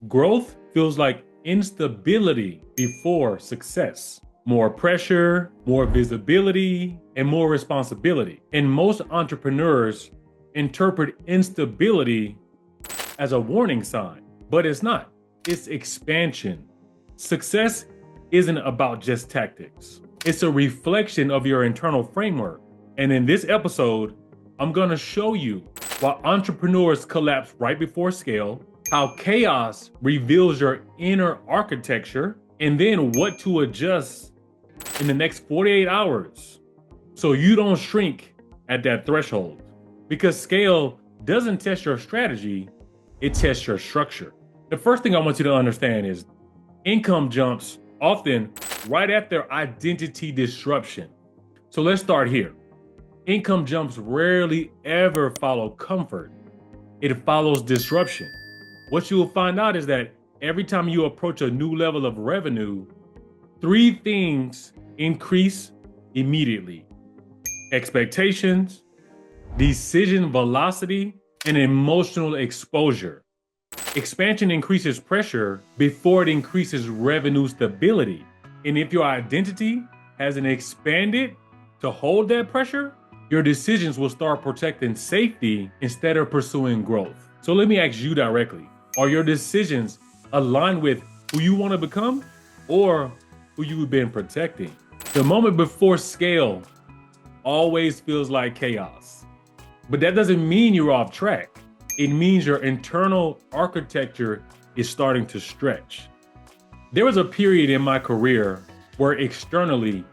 Growth feels like instability before success. More pressure, more visibility, and more responsibility. And most entrepreneurs interpret instability as a warning sign, but it's not. It's expansion. Success isn't about just tactics. It's a reflection of your internal framework. And in this episode, I'm gonna show you why entrepreneurs collapse right before scale, how chaos reveals your inner architecture, and then what to adjust in the next 48 hours so you don't shrink at that threshold. Because scale doesn't test your strategy, it tests your structure. The first thing I want you to understand is income jumps often right after identity disruption. So let's start here. Income jumps rarely ever follow comfort. It follows disruption. What you will find out is that every time you approach a new level of revenue, three things increase immediately: expectations, decision velocity, and emotional exposure. Expansion increases pressure before it increases revenue stability. And if your identity hasn't expanded to hold that pressure, your decisions will start protecting safety instead of pursuing growth. So let me ask you directly, are your decisions aligned with who you want to become or who you've been protecting? The moment before scale always feels like chaos, but that doesn't mean you're off track. It means your internal architecture is starting to stretch. There was a period in my career where externally,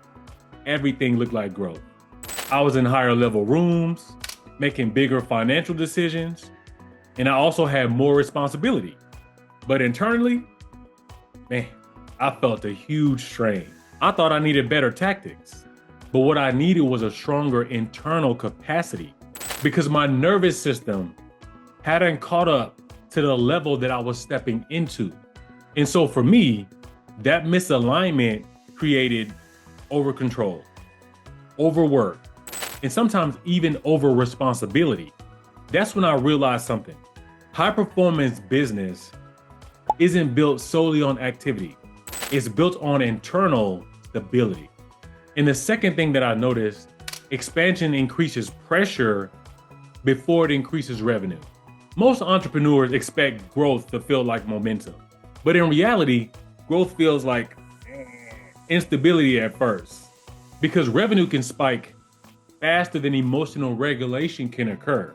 everything looked like growth. I was in higher level rooms, making bigger financial decisions, and I also had more responsibility. But internally, man, I felt a huge strain. I thought I needed better tactics, but what I needed was a stronger internal capacity because my nervous system hadn't caught up to the level that I was stepping into. And so for me, that misalignment created over control, overwork, and sometimes even over responsibility. That's when I realized something. High performance business isn't built solely on activity. It's built on internal stability. And the second thing that I noticed, expansion increases pressure before it increases revenue. Most entrepreneurs expect growth to feel like momentum, but in reality, growth feels like instability at first because revenue can spike faster than emotional regulation can occur.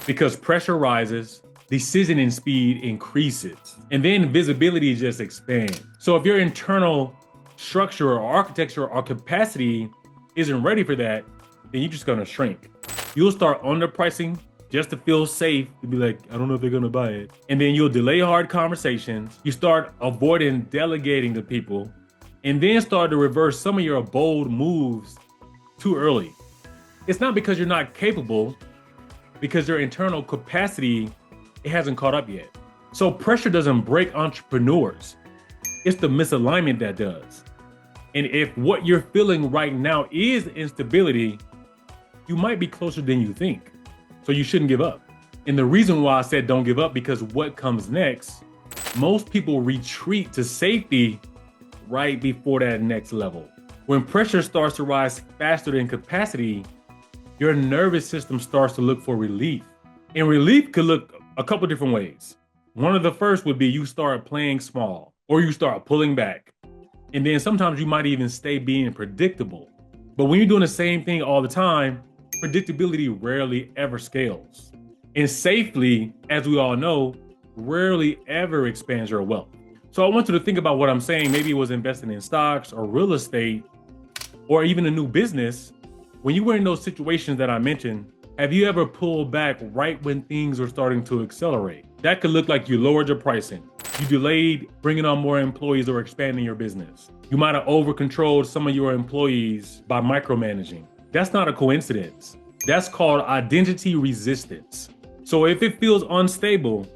Because pressure rises, decisioning speed increases, and then visibility just expands. So if your internal structure or architecture or capacity isn't ready for that, then you're just gonna shrink. You'll start underpricing just to feel safe, to be like, I don't know if they're gonna buy it. And then you'll delay hard conversations. You start avoiding delegating to people, and then start to reverse some of your bold moves too early. It's not because you're not capable, because your internal capacity, it hasn't caught up yet. So pressure doesn't break entrepreneurs. It's the misalignment that does. And if what you're feeling right now is instability, you might be closer than you think. So you shouldn't give up. And the reason why I said don't give up, because what comes next, most people retreat to safety right before that next level. When pressure starts to rise faster than capacity, your nervous system starts to look for relief. And relief could look a couple different ways. One of the first would be you start playing small or you start pulling back. And then sometimes you might even stay being predictable. But when you're doing the same thing all the time, predictability rarely ever scales. And safely, as we all know, rarely ever expands your wealth. So I want you to think about what I'm saying. Maybe it was investing in stocks or real estate or even a new business. When you were in those situations that I mentioned, have you ever pulled back right when things are starting to accelerate? That could look like you lowered your pricing. You delayed bringing on more employees or expanding your business. You might have over-controlled some of your employees by micromanaging. That's not a coincidence. That's called identity resistance. So if it feels unstable,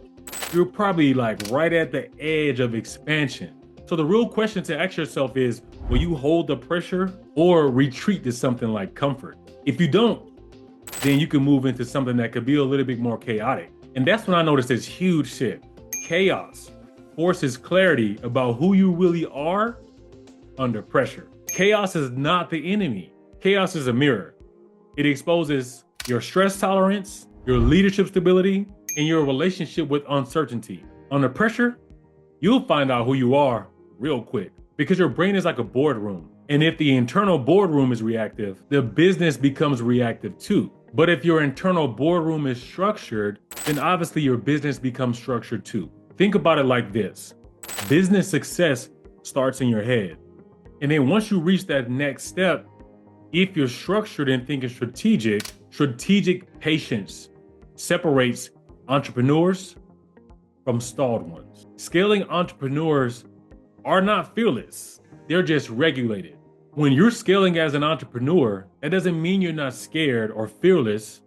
you're probably like right at the edge of expansion. So the real question to ask yourself is, will you hold the pressure or retreat to something like comfort? If you don't, then you can move into something that could be a little bit more chaotic. And that's when I noticed this huge shift. Chaos forces clarity about who you really are under pressure. Chaos is not the enemy. Chaos is a mirror. It exposes your stress tolerance, your leadership stability, and your relationship with uncertainty. Under pressure, you'll find out who you are real quick because your brain is like a boardroom. And if the internal boardroom is reactive, the business becomes reactive too. But if your internal boardroom is structured, then obviously your business becomes structured too. Think about it like this. Business success starts in your head. And then once you reach that next step, if you're structured and thinking strategic patience separates entrepreneurs from stalled ones. Scaling entrepreneurs are not fearless. They're just regulated. When you're scaling as an entrepreneur, that doesn't mean you're not scared or fearless.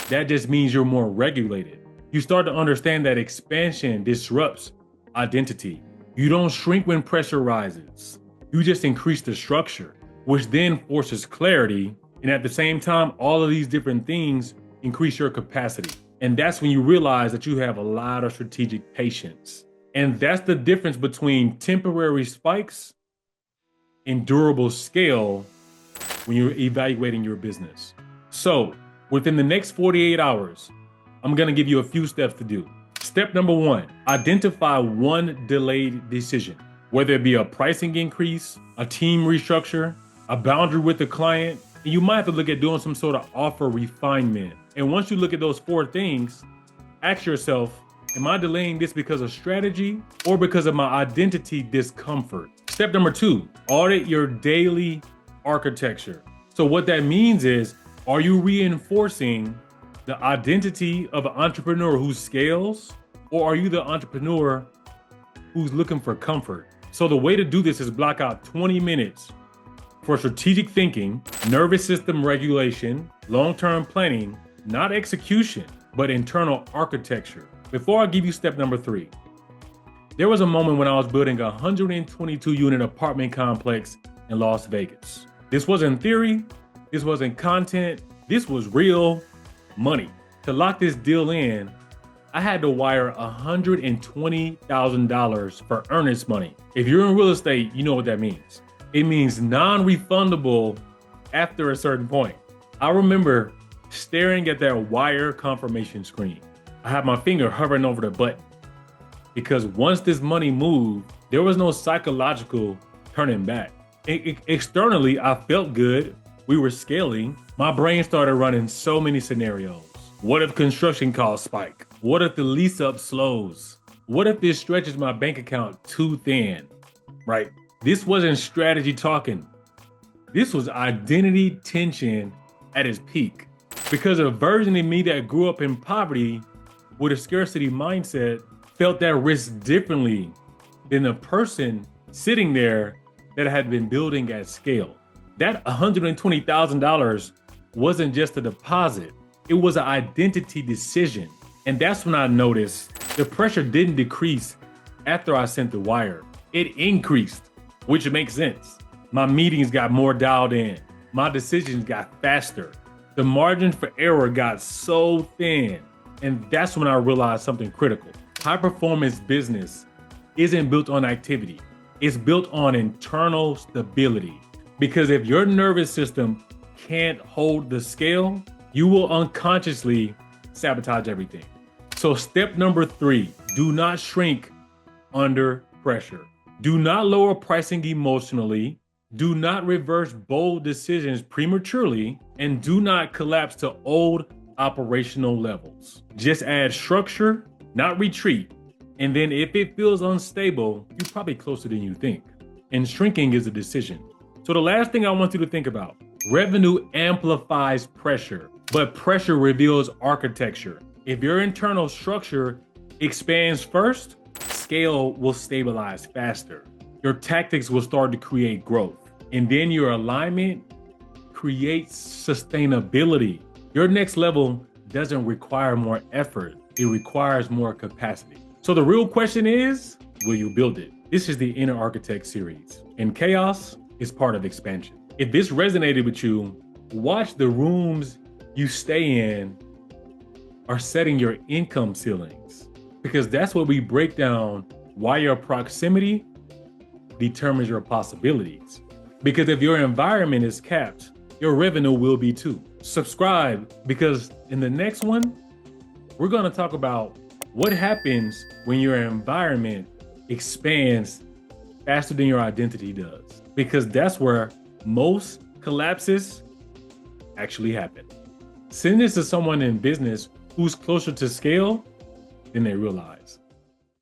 That just means you're more regulated. You start to understand that expansion disrupts identity. You don't shrink when pressure rises. You just increase the structure, which then forces clarity. And at the same time, all of these different things increase your capacity. And that's when you realize that you have a lot of strategic patience. And that's the difference between temporary spikes and durable scale when you're evaluating your business. So within the next 48 hours, I'm gonna give you a few steps to do. Step number 1, identify one delayed decision, whether it be a pricing increase, a team restructure, a boundary with the client. And you might have to look at doing some sort of offer refinement. And once you look at those 4 things, ask yourself, am I delaying this because of strategy or because of my identity discomfort? Step number 2, audit your daily architecture. So what that means is, are you reinforcing the identity of an entrepreneur who scales, or are you the entrepreneur who's looking for comfort? So the way to do this is block out 20 minutes for strategic thinking, nervous system regulation, long-term planning, not execution, but internal architecture. Before I give you step number 3, there was a moment when I was building a 122 unit apartment complex in Las Vegas. This wasn't theory, this wasn't content, this was real money. To lock this deal in, I had to wire $120,000 for earnest money. If you're in real estate, you know what that means. It means non-refundable after a certain point. I remember staring at that wire confirmation screen. I had my finger hovering over the button because once this money moved, there was no psychological turning back. Externally, I felt good. We were scaling. My brain started running so many scenarios. What if construction costs spike? What if the lease up slows? What if this stretches my bank account too thin, right? This wasn't strategy talking. This was identity tension at its peak. Because a version of me that grew up in poverty with a scarcity mindset felt that risk differently than the person sitting there that had been building at scale. That $120,000 wasn't just a deposit. It was an identity decision. And that's when I noticed the pressure didn't decrease after I sent the wire. It increased, which makes sense. My meetings got more dialed in. My decisions got faster. The margin for error got so thin. And that's when I realized something critical. High performance business isn't built on activity. It's built on internal stability. Because if your nervous system can't hold the scale, you will unconsciously sabotage everything. So step number 3, do not shrink under pressure. Do not lower pricing emotionally. Do not reverse bold decisions prematurely, and do not collapse to old operational levels. Just add structure, not retreat. And then if it feels unstable, you're probably closer than you think. And shrinking is a decision. So the last thing I want you to think about, revenue amplifies pressure, but pressure reveals architecture. If your internal structure expands first, scale will stabilize faster. Your tactics will start to create growth. And then your alignment creates sustainability. Your next level doesn't require more effort. It requires more capacity. So the real question is, will you build it? This is the Inner Architect series, and chaos is part of expansion. If this resonated with you, watch the rooms you stay in are setting your income ceilings, because that's what we break down why your proximity determines your possibilities. Because if your environment is capped, your revenue will be too. Subscribe, because in the next one, we're going to talk about what happens when your environment expands faster than your identity does. Because that's where most collapses actually happen. Send this to someone in business who's closer to scale than they realize.